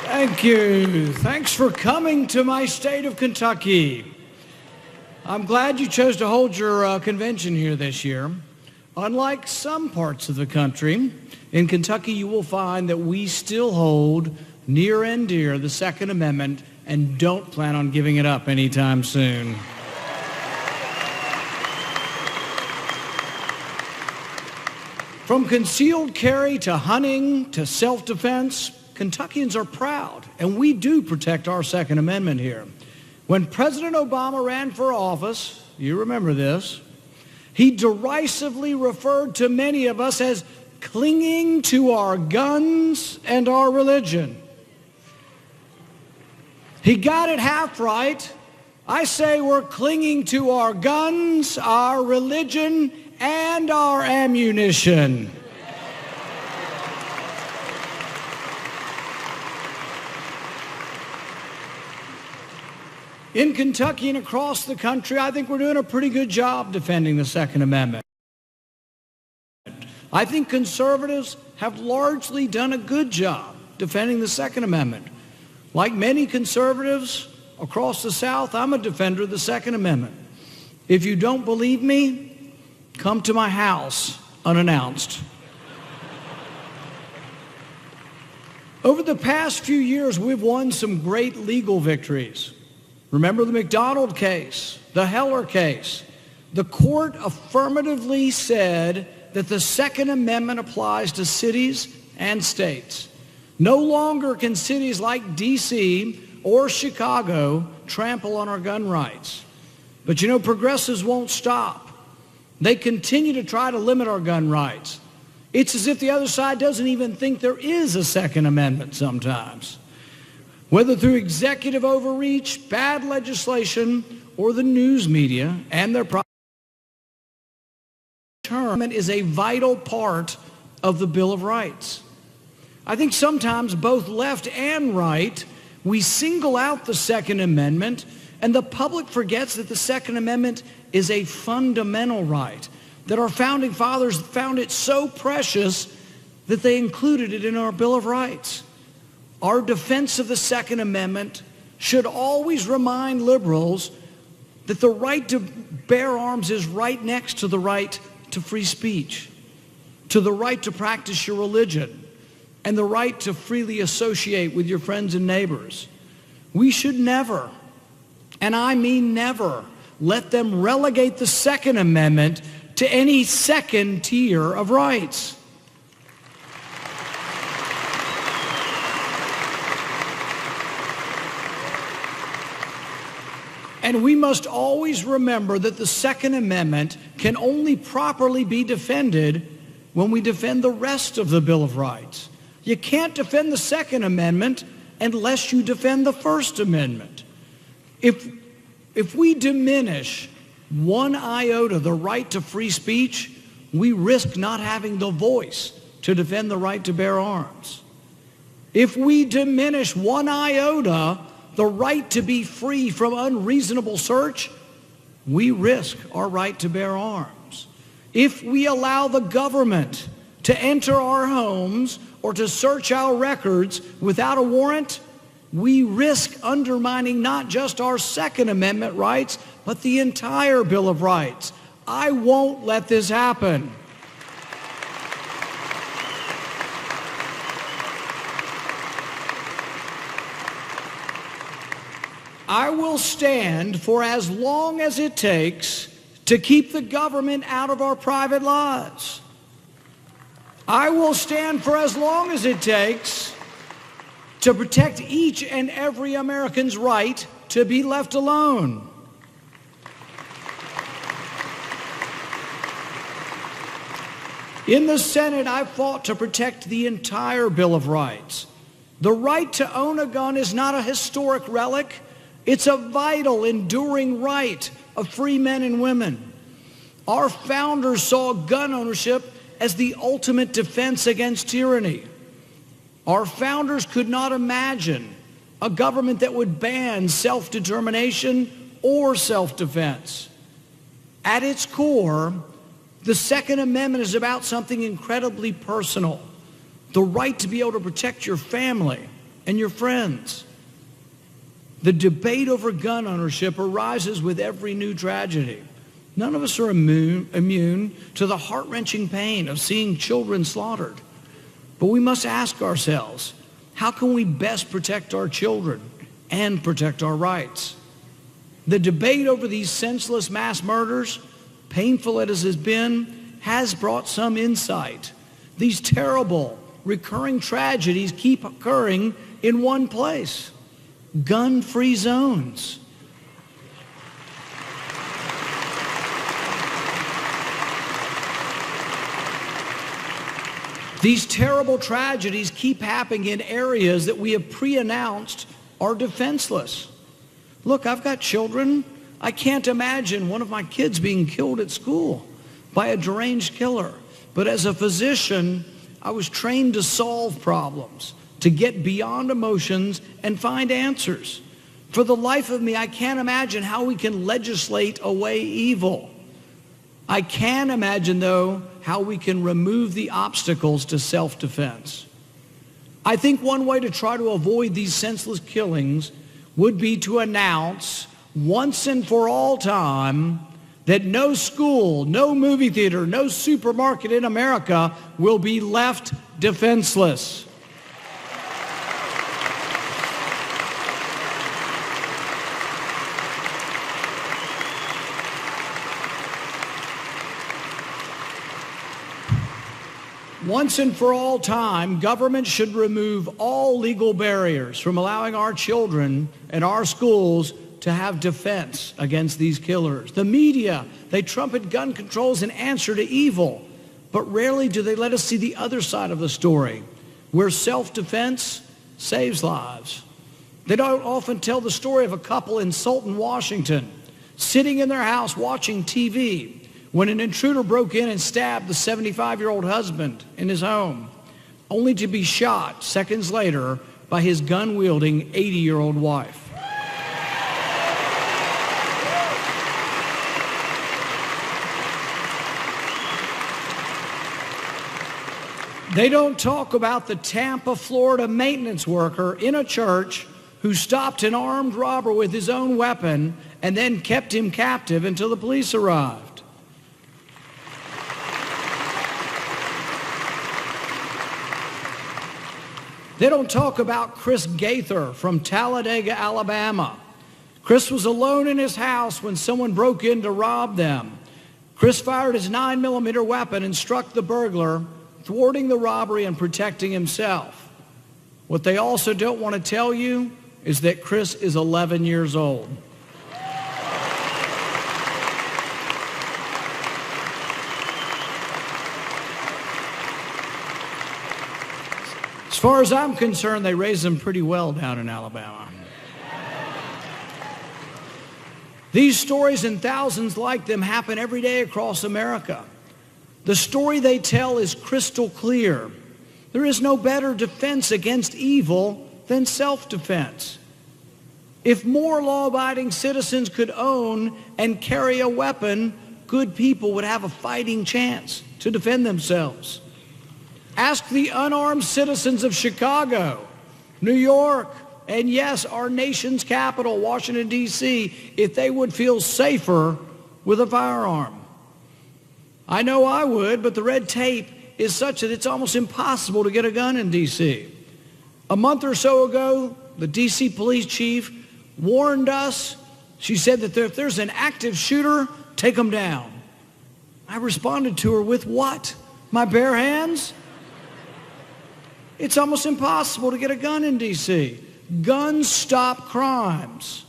Thank you. Thanks for coming to my state of Kentucky. I'm glad you chose to hold your convention here this year. Unlike some parts of the country, in Kentucky you will find that we still hold near and dear the Second Amendment and don't plan on giving it up anytime soon. From concealed carry to hunting to self-defense, Kentuckians are proud, and we do protect our Second Amendment here. When President Obama ran for office, you remember this, he derisively referred to many of us as clinging to our guns and our religion. He got it half right. I say we're clinging to our guns, our religion, and our ammunition. In Kentucky and across the country, I think we're doing a pretty good job defending the Second Amendment. I think conservatives have largely done a good job defending the Second Amendment. Like many conservatives across the South, I'm a defender of the Second Amendment. If you don't believe me, come to my house unannounced. Over the past few years, we've won some great legal victories. Remember the McDonald case, the Heller case. The court affirmatively said that the Second Amendment applies to cities and states. No longer can cities like D.C. or Chicago trample on our gun rights. But you know, progressives won't stop. They continue to try to limit our gun rights. It's as if the other side doesn't even think there is a Second Amendment sometimes. Whether through executive overreach, bad legislation, or the news media and their term is a vital part of the Bill of Rights. I think sometimes both left and right, we single out the Second Amendment, and the public forgets that the Second Amendment is a fundamental right, that our founding fathers found it so precious that they included it in our Bill of Rights. Our defense of the Second Amendment should always remind liberals that the right to bear arms is right next to the right to free speech, to the right to practice your religion, and the right to freely associate with your friends and neighbors. We should never, and I mean never, let them relegate the Second Amendment to any second tier of rights. And we must always remember that the Second Amendment can only properly be defended when we defend the rest of the Bill of Rights. You can't defend the Second Amendment unless you defend the First Amendment. If we diminish one iota the right to free speech, we risk not having the voice to defend the right to bear arms. If we diminish one iota the right to be free from unreasonable search, we risk our right to bear arms. If we allow the government to enter our homes or to search our records without a warrant, we risk undermining not just our Second Amendment rights, but the entire Bill of Rights. I won't let this happen. I will stand for as long as it takes to keep the government out of our private lives. I will stand for as long as it takes to protect each and every American's right to be left alone. In the Senate, I fought to protect the entire Bill of Rights. The right to own a gun is not a historic relic. It's a vital, enduring right of free men and women. Our founders saw gun ownership as the ultimate defense against tyranny. Our founders could not imagine a government that would ban self-determination or self-defense. At its core, the Second Amendment is about something incredibly personal, the right to be able to protect your family and your friends. The debate over gun ownership arises with every new tragedy. None of us are immune to the heart-wrenching pain of seeing children slaughtered. But we must ask ourselves, how can we best protect our children and protect our rights? The debate over these senseless mass murders, painful as it has been, has brought some insight. These terrible, recurring tragedies keep occurring in one place: gun-free zones. These terrible tragedies keep happening in areas that we have pre-announced are defenseless. Look, I've got children. I can't imagine one of my kids being killed at school by a deranged killer. But as a physician, I was trained to solve problems, to get beyond emotions and find answers. For the life of me, I can't imagine how we can legislate away evil. I can imagine, though, how we can remove the obstacles to self-defense. I think one way to try to avoid these senseless killings would be to announce once and for all time that no school, no movie theater, no supermarket in America will be left defenseless. Once and for all time, government should remove all legal barriers from allowing our children and our schools to have defense against these killers. The media, they trumpet gun control as an answer to evil, but rarely do they let us see the other side of the story, where self-defense saves lives. They don't often tell the story of a couple in Sultan, Washington, sitting in their house watching TV, when an intruder broke in and stabbed the 75-year-old husband in his home, only to be shot seconds later by his gun-wielding 80-year-old wife. They don't talk about the Tampa, Florida maintenance worker in a church who stopped an armed robber with his own weapon and then kept him captive until the police arrived. They don't talk about Chris Gaither from Talladega, Alabama. Chris was alone in his house when someone broke in to rob them. Chris fired his 9mm weapon and struck the burglar, thwarting the robbery and protecting himself. What they also don't want to tell you is that Chris is 11 years old. As far as I'm concerned, they raised them pretty well down in Alabama. These stories and thousands like them happen every day across America. The story they tell is crystal clear. There is no better defense against evil than self-defense. If more law-abiding citizens could own and carry a weapon, good people would have a fighting chance to defend themselves. Ask the unarmed citizens of Chicago, New York, and yes, our nation's capital, Washington, D.C., if they would feel safer with a firearm. I know I would, but the red tape is such that it's almost impossible to get a gun in D.C. A month or so ago, the D.C. police chief warned us. She said that if there's an active shooter, take them down. I responded to her with what? My bare hands? It's almost impossible to get a gun in D.C. Guns stop crimes.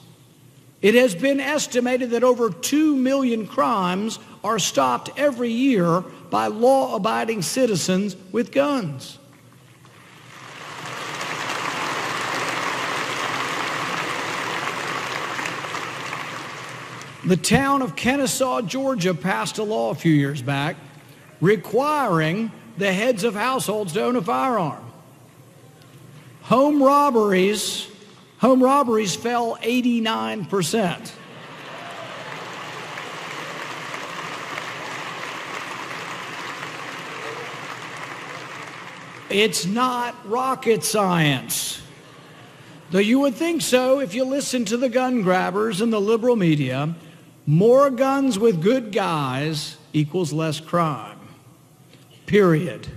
It has been estimated that over 2 million crimes are stopped every year by law-abiding citizens with guns. The town of Kennesaw, Georgia, passed a law a few years back requiring the heads of households to own a firearm. Home robberies fell 89%. It's not rocket science. Though you would think so if you listen to the gun grabbers and the liberal media, more guns with good guys equals less crime. Period.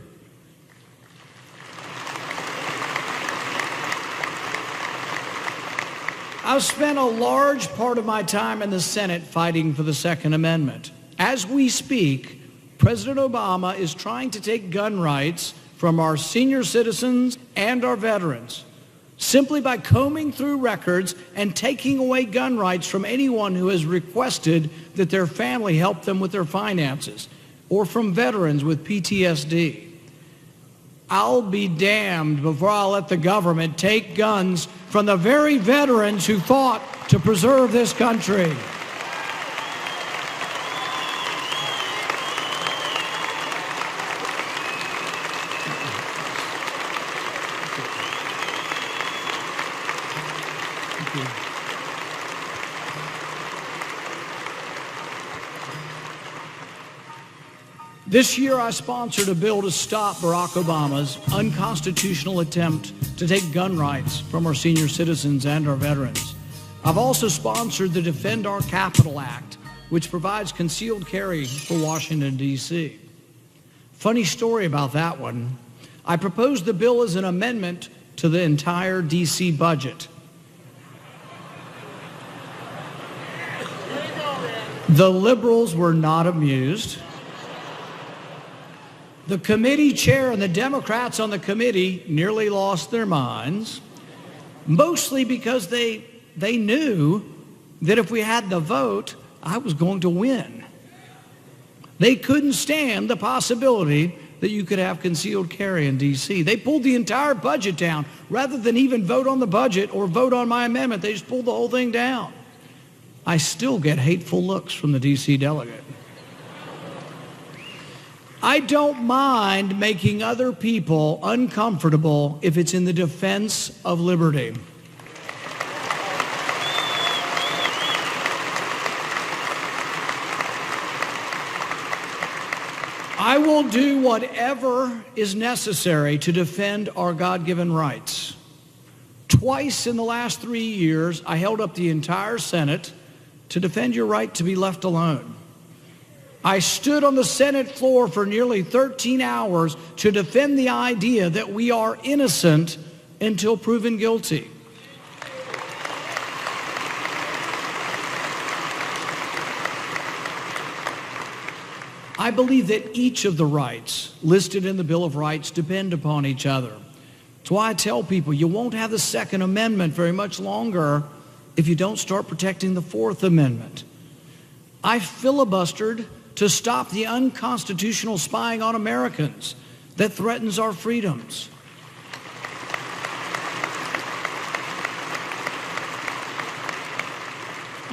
I've spent a large part of my time in the Senate fighting for the Second Amendment. As we speak, President Obama is trying to take gun rights from our senior citizens and our veterans simply by combing through records and taking away gun rights from anyone who has requested that their family help them with their finances, or from veterans with PTSD. I'll be damned before I'll let the government take guns from the very veterans who fought to preserve this country. This year, I sponsored a bill to stop Barack Obama's unconstitutional attempt to take gun rights from our senior citizens and our veterans. I've also sponsored the Defend Our Capital Act, which provides concealed carry for Washington, D.C. Funny story about that one. I proposed the bill as an amendment to the entire D.C. budget. The liberals were not amused. The committee chair and the Democrats on the committee nearly lost their minds, mostly because they knew that if we had the vote, I was going to win. They couldn't stand the possibility that you could have concealed carry in D.C. They pulled the entire budget down. Rather than even vote on the budget or vote on my amendment, they just pulled the whole thing down. I still get hateful looks from the D.C. delegate. I don't mind making other people uncomfortable if it's in the defense of liberty. I will do whatever is necessary to defend our God-given rights. Twice in the last 3 years, I held up the entire Senate to defend your right to be left alone. I stood on the Senate floor for nearly 13 hours to defend the idea that we are innocent until proven guilty. I believe that each of the rights listed in the Bill of Rights depend upon each other. That's why I tell people you won't have the Second Amendment very much longer if you don't start protecting the Fourth Amendment. I filibustered to stop the unconstitutional spying on Americans that threatens our freedoms.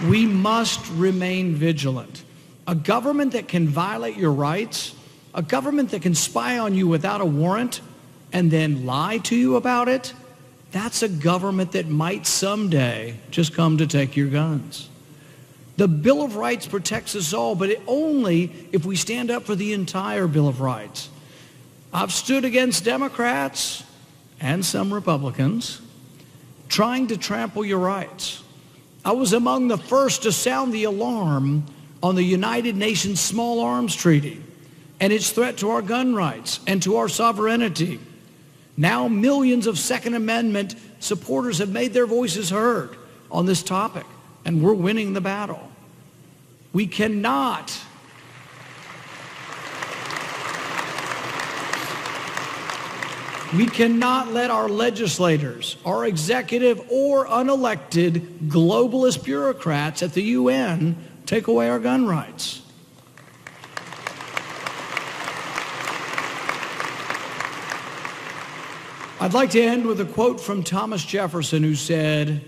We must remain vigilant. A government that can violate your rights, a government that can spy on you without a warrant and then lie to you about it, that's a government that might someday just come to take your guns. The Bill of Rights protects us all, but only if we stand up for the entire Bill of Rights. I've stood against Democrats and some Republicans trying to trample your rights. I was among the first to sound the alarm on the United Nations Small Arms Treaty and its threat to our gun rights and to our sovereignty. Now millions of Second Amendment supporters have made their voices heard on this topic, and we're winning the battle. We cannot let our legislators, our executive or unelected globalist bureaucrats at the UN take away our gun rights. I'd like to end with a quote from Thomas Jefferson, who said,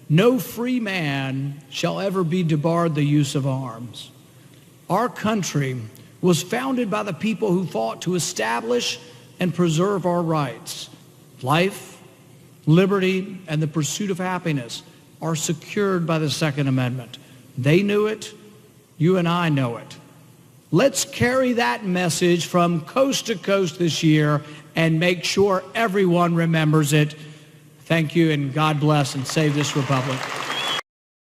"No free man shall ever be debarred the use of arms." Our country was founded by the people who fought to establish and preserve our rights. Life, liberty, and the pursuit of happiness are secured by the Second Amendment. They knew it. You and I know it. Let's carry that message from coast to coast this year and make sure everyone remembers it. Thank you, and God bless and save this republic.